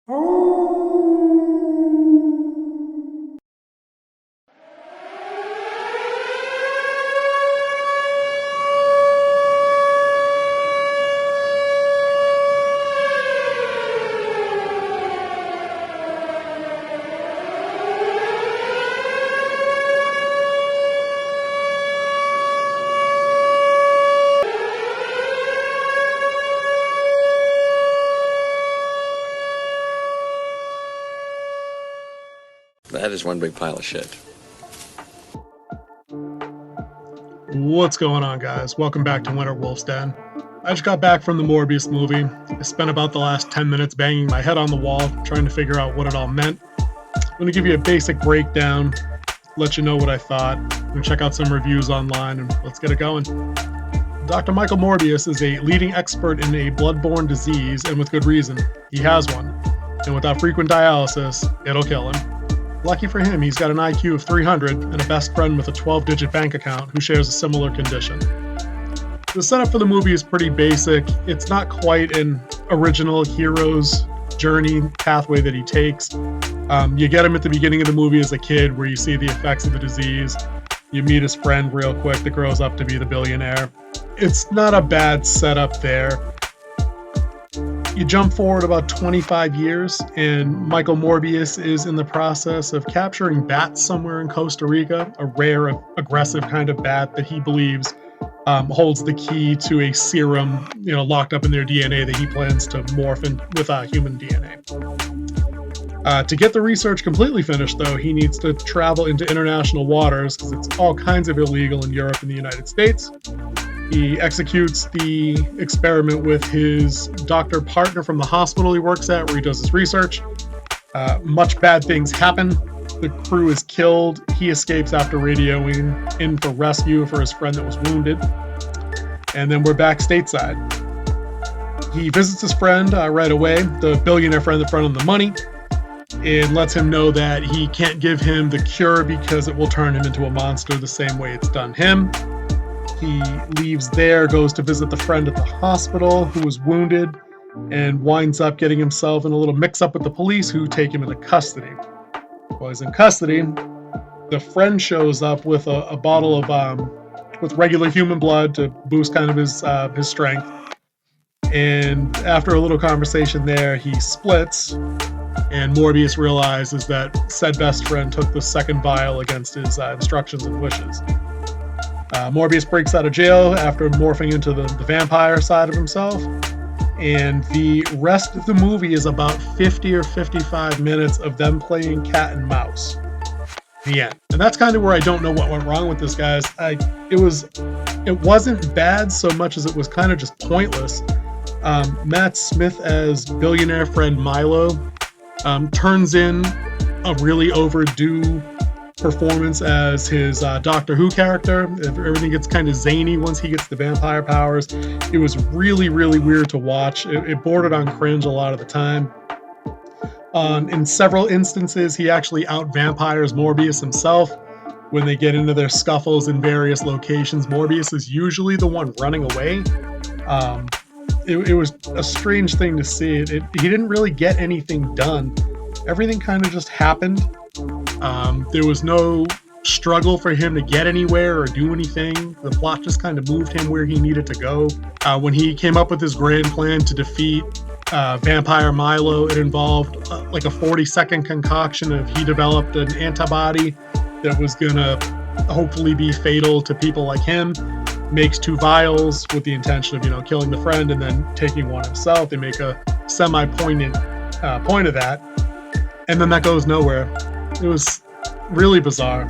That is one big pile of shit. What's going on, guys? Welcome back to Winter Wolf's Den. I just got back from the Morbius movie. I spent about the last 10 minutes banging my head on the wall, trying to figure out what it all meant. I'm going to give you a basic breakdown, let you know what I thought, and check out some reviews online, and let's get it going. Dr. Michael Morbius is a leading expert in a blood-borne disease, and with good reason. He has one, and without frequent dialysis, it'll kill him. Lucky for him, he's got an IQ of 300 and a best friend with a 12-digit bank account who shares a similar condition. The setup for the movie is pretty basic. It's not quite an original hero's journey pathway that he takes. You get him at the beginning of the movie as a kid where you see the effects of the disease. You meet his friend real quick that grows up to be the billionaire. It's not a bad setup there. You jump forward about 25 years, and Michael Morbius is in the process of capturing bats somewhere in Costa Rica, a rare, aggressive kind of bat that he believes holds the key to a serum, locked up in their DNA that he plans to morph in with human DNA. To get the research completely finished, though, he needs to travel into international waters because it's all kinds of illegal in Europe and the United States. He executes the experiment with his doctor partner from the hospital he works at where he does his research. Much bad things happen. The crew is killed. He escapes after radioing in for rescue for his friend that was wounded. And then we're back stateside. He visits his friend right away, the billionaire friend that fronted the money, and lets him know that he can't give him the cure because it will turn him into a monster the same way it's done him. He leaves there, goes to visit the friend at the hospital who was wounded, and winds up getting himself in a little mix-up with the police who take him into custody. While he's in custody, the friend shows up with a bottle of with regular human blood to boost kind of his strength. And after a little conversation there, he splits, and Morbius realizes that said best friend took the second vial against his instructions and wishes. Morbius breaks out of jail after morphing into the vampire side of himself, and the rest of the movie is about 50 or 55 minutes of them playing cat and mouse. The end. And that's kind of where I don't know what went wrong with this, guys. It wasn't bad so much as it was kind of just pointless. Matt Smith as billionaire friend Milo turns in a really overdue performance as his Doctor Who character. Everything gets kind of zany once he gets the vampire powers. It was really, really weird to watch. It bordered on cringe a lot of the time. In several instances, he actually out-vampires Morbius himself. When they get into their scuffles in various locations, Morbius is usually the one running away. It was a strange thing to see. He didn't really get anything done. Everything kind of just happened. There was no struggle for him to get anywhere or do anything. The plot just kind of moved him where he needed to go. When he came up with his grand plan to defeat Vampire Milo, it involved like a 40-second concoction of he developed an antibody that was gonna hopefully be fatal to people like him. Makes 2 vials with the intention of, killing the friend and then taking one himself. They make a semi-poignant point of that, and then that goes nowhere. It was really bizarre.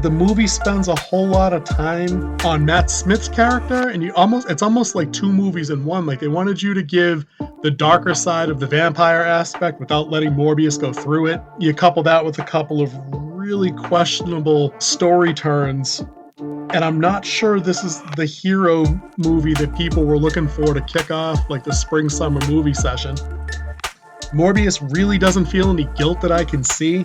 The movie spends a whole lot of time on Matt Smith's character, and it's almost like 2 movies in one. Like they wanted you to give the darker side of the vampire aspect without letting Morbius go through it. You couple that with a couple of really questionable story turns, and I'm not sure this is the hero movie that people were looking for to kick off like the spring-summer movie session. Morbius really doesn't feel any guilt that I can see.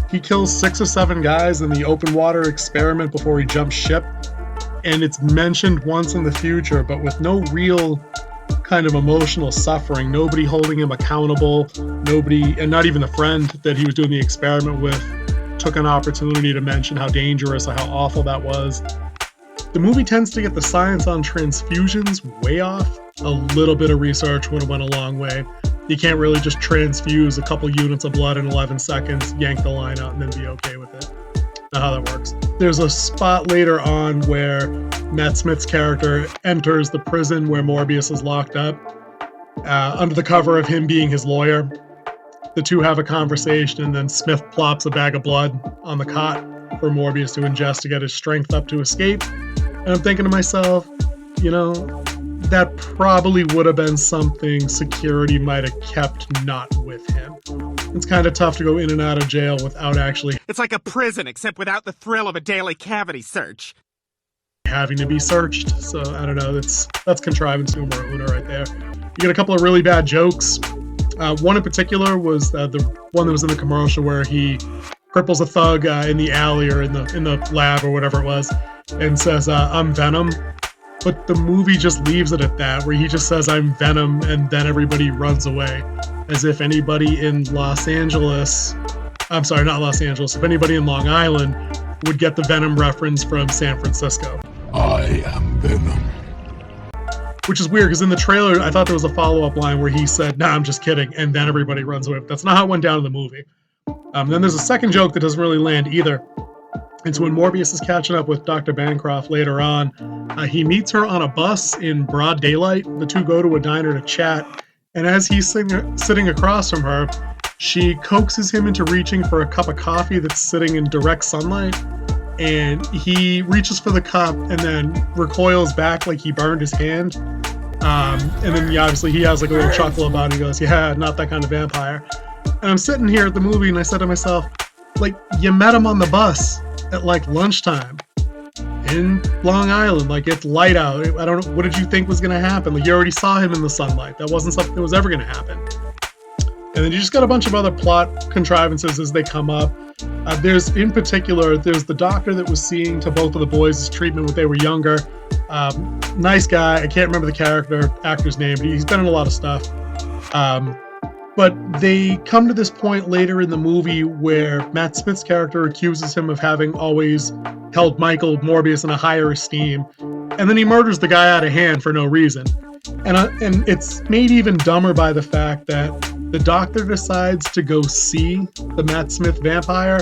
He kills 6 or 7 guys in the open water experiment before he jumps ship, and it's mentioned once in the future, but with no real kind of emotional suffering, nobody holding him accountable, nobody, and not even the friend that he was doing the experiment with, took an opportunity to mention how dangerous or how awful that was. The movie tends to get the science on transfusions way off. A little bit of research would have went a long way. You can't really just transfuse a couple units of blood in 11 seconds, yank the line out, and then be okay with it. Not how that works. There's a spot later on where Matt Smith's character enters the prison where Morbius is locked up, under the cover of him being his lawyer. The two have a conversation, and then Smith plops a bag of blood on the cot for Morbius to ingest to get his strength up to escape. And I'm thinking to myself, that probably would have been something security might have kept not with him. It's kind of tough to go in and out of jail without actually... It's like a prison, except without the thrill of a daily cavity search. ...having to be searched. So, I don't know, that's contrivance humor right there. You get a couple of really bad jokes. One in particular was the one that was in the commercial where he cripples a thug in the alley or in the lab or whatever it was, and says, "I'm Venom." But the movie just leaves it at that, where he just says, "I'm Venom," and then everybody runs away. As if anybody in Los Angeles, I'm sorry, not Los Angeles, if anybody in Long Island would get the Venom reference from San Francisco. I am Venom. Which is weird, because in the trailer, I thought there was a follow-up line where he said, "Nah, I'm just kidding," and then everybody runs away. But that's not how it went down in the movie. Then there's a second joke that doesn't really land either. It's when Morbius is catching up with Dr. Bancroft later on. He meets her on a bus in broad daylight. The two go to a diner to chat, and as he's sitting across from her, she coaxes him into reaching for a cup of coffee that's sitting in direct sunlight, and he reaches for the cup and then recoils back like he burned his hand. And then obviously he has like a little chuckle about it. He goes, "Yeah, not that kind of vampire." And I'm sitting here at the movie and I said to myself, like, you met him on the bus at like lunchtime in Long Island. Like, it's light out. I don't know, what did you think was going to happen? Like, you already saw him in the sunlight. That wasn't something that was ever going to happen. And then you just got a bunch of other plot contrivances as they come up. There's the doctor that was seeing to both of the boys' treatment when they were younger. Nice guy. I can't remember the actor's name, but he's been in a lot of stuff. But they come to this point later in the movie where Matt Smith's character accuses him of having always held Michael Morbius in a higher esteem, and then he murders the guy out of hand for no reason. And it's made even dumber by the fact that the doctor decides to go see the Matt Smith vampire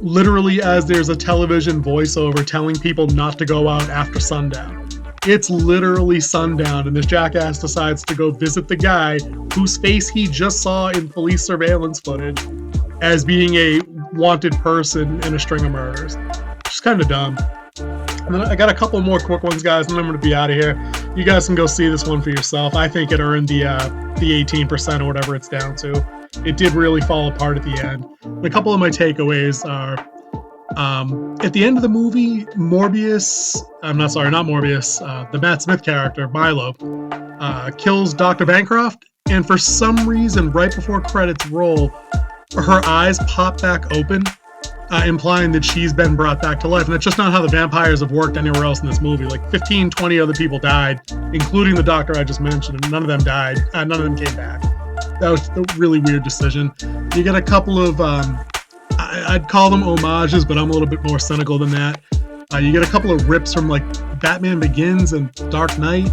literally as there's a television voiceover telling people not to go out after sundown. It's literally sundown, and this jackass decides to go visit the guy whose face he just saw in police surveillance footage as being a wanted person in a string of murders. Just kind of dumb. And then I got a couple more quick ones, guys, and then I'm going to be out of here. You guys can go see this one for yourself. I think it earned the 18% or whatever it's down to. It did really fall apart at the end. And a couple of my takeaways are, at the end of the movie, the Matt Smith character, Milo, kills Dr. Bancroft, and for some reason, right before credits roll, her eyes pop back open, implying that she's been brought back to life. And that's just not how the vampires have worked anywhere else in this movie. Like 15, 20 other people died, including the doctor I just mentioned, and none of them died. None of them came back. That was a really weird decision. You get a couple of... I'd call them homages, but I'm a little bit more cynical than that. You get a couple of rips from like Batman Begins and Dark Knight.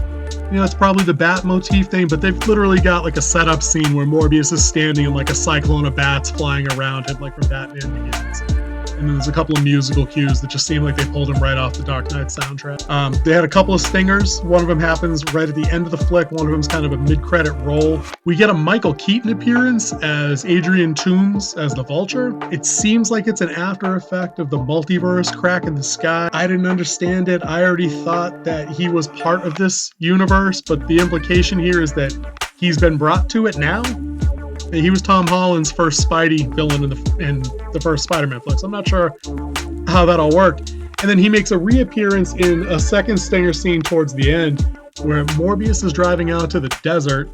It's probably the bat motif thing, but they've literally got like a setup scene where Morbius is standing in like a cyclone of bats flying around him, like from Batman Begins. And then there's a couple of musical cues that just seem like they pulled him right off the Dark Knight soundtrack. They had a couple of stingers. One of them happens right at the end of the flick. One of them's kind of a mid-credit roll. We get a Michael Keaton appearance as Adrian Toomes as the Vulture. It seems like it's an after effect of the multiverse crack in the sky. I didn't understand it. I already thought that he was part of this universe, but the implication here is that he's been brought to it now. He was Tom Holland's first Spidey villain in the first Spider-Man flick, so I'm not sure how that all worked. And then he makes a reappearance in a second stinger scene towards the end, where Morbius is driving out to the desert.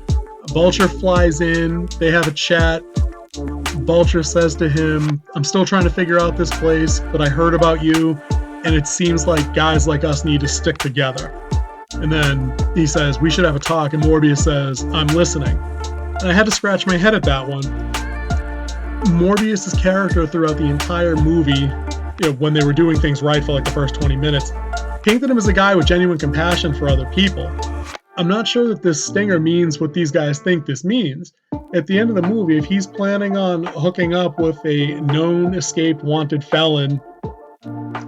Vulture flies in, they have a chat. Vulture says to him, "I'm still trying to figure out this place, but I heard about you, and it seems like guys like us need to stick together." And then he says, we should have a talk. And Morbius says, I'm listening. And I had to scratch my head at that one. Morbius's character throughout the entire movie, when they were doing things right for like the first 20 minutes, painted him as a guy with genuine compassion for other people. I'm not sure that this stinger means what these guys think this means. At the end of the movie, if he's planning on hooking up with a known escaped wanted felon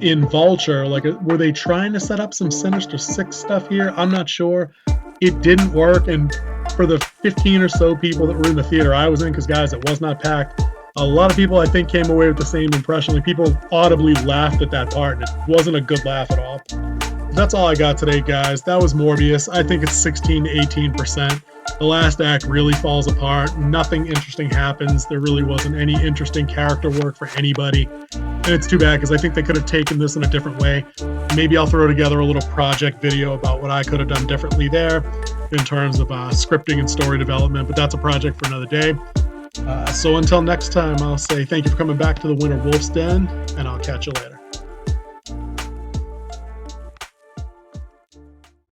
in Vulture, were they trying to set up some Sinister Six stuff here? I'm not sure. It didn't work, and for the 15 or so people that were in the theater I was in, because guys, it was not packed, a lot of people I think came away with the same impression. Like, people audibly laughed at that part, and it wasn't a good laugh at all. That's all I got today, guys. That was Morbius. I think it's 16 to 18%. The last act really falls apart. Nothing interesting happens. There really wasn't any interesting character work for anybody. And it's too bad, because I think they could have taken this in a different way. Maybe I'll throw together a little project video about what I could have done differently there in terms of scripting and story development, but that's a project for another day. So until next time, I'll say thank you for coming back to the Winter Wolf's Den, and I'll catch you later.